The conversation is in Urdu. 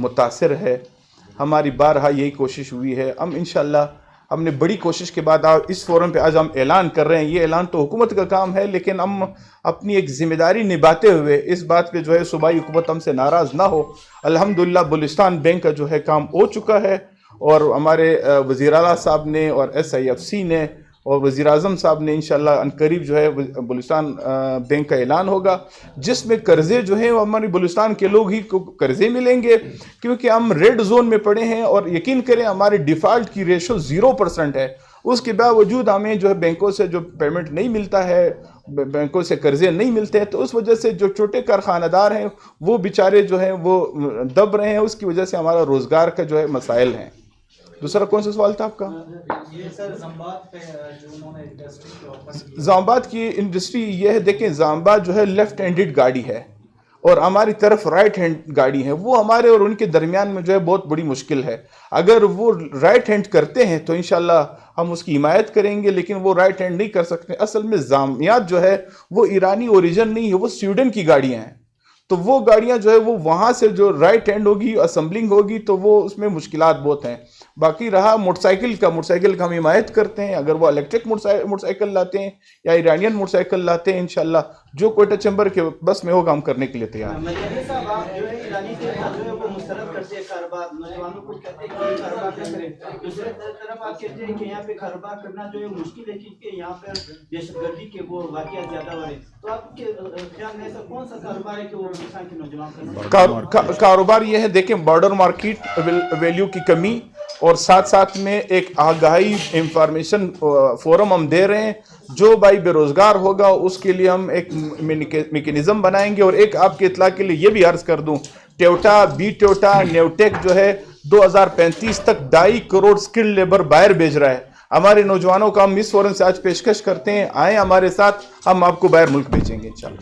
متاثر ہے. ہماری بارہا یہی کوشش ہوئی ہے. ہم انشاءاللہ ہم نے بڑی کوشش کے بعد اس فورم پہ آج ہم اعلان کر رہے ہیں. یہ اعلان تو حکومت کا کام ہے, لیکن ہم اپنی ایک ذمہ داری نبھاتے ہوئے اس بات پہ جو ہے صوبائی حکومت ہم سے ناراض نہ ہو. الحمدللہ بلوچستان بینک کا جو ہے کام ہو چکا ہے, اور ہمارے وزیر اعلیٰ صاحب نے اور SIFC نے اور وزیر اعظم صاحب نے انشاءاللہ عنقریب جو ہے بلوچستان بینک کا اعلان ہوگا, جس میں قرضے جو ہیں وہ ہماری بلوچستان کے لوگ ہی کو قرضے ملیں گے, کیونکہ ہم ریڈ زون میں پڑے ہیں. اور یقین کریں ہمارے ڈیفالٹ کی ریشو 0% ہے. اس کے باوجود ہمیں جو ہے بینکوں سے جو پیمنٹ نہیں ملتا ہے, بینکوں سے قرضے نہیں ملتے ہیں, تو اس وجہ سے جو چھوٹے کارخانہ دار ہیں وہ بیچارے جو ہیں وہ دب رہے ہیں. اس کی وجہ سے ہمارا روزگار کا جو ہے مسائل ہیں. دوسرا کون سا سوال تھا آپ کا؟ زامباد کی انڈسٹری یہ ہے, دیکھیں زامباد جو ہے لیفٹ ہینڈڈ گاڑی ہے اور ہماری طرف رائٹ ہینڈ گاڑی ہے. وہ ہمارے اور ان کے درمیان میں جو ہے بہت بڑی مشکل ہے. اگر وہ رائٹ ہینڈ کرتے ہیں تو انشاءاللہ ہم اس کی حمایت کریں گے, لیکن وہ رائٹ ہینڈ نہیں کر سکتے. اصل میں زامیات جو ہے وہ ایرانی اوریجن نہیں ہے, وہ سویڈن کی گاڑیاں ہیں. تو وہ گاڑیاں جو ہے وہ وہاں سے جو رائٹ ہینڈ ہوگی, اسمبلنگ ہوگی, تو وہ اس میں مشکلات بہت ہیں. باقی رہا موٹر سائیکل کا ہم حمایت کرتے ہیں. اگر وہ الیکٹرک موٹر سائیکل لاتے ہیں یا ایرانین موٹر سائیکل لاتے ہیں, انشاءاللہ جو کوئٹہ چیمبر کے بس میں ہوگا ہم کرنے کے لیے تیار ہیں. کاروبار یہ ہے, دیکھیں بارڈر مارکیٹ ویلیو کی کمی, اور ساتھ ساتھ میں ایک آگاہی انفارمیشن فورم ہم دے رہے ہیں. جو بھائی بے روزگار ہوگا اس کے لیے ہم ایک میکینزم بنائیں گے. اور ایک آپ کے اطلاع کے لیے یہ بھی عرض کر دوں, ٹیوٹا, نیوٹیک جو ہے 2035 تک 2.5 کروڑ سکل لیبر باہر بھیج رہا ہے. ہمارے نوجوانوں کا ہم اس فورم سے آج پیشکش کرتے ہیں, آئیں ہمارے ساتھ, ہم آپ کو باہر ملک بھیجیں گے انشاءاللہ.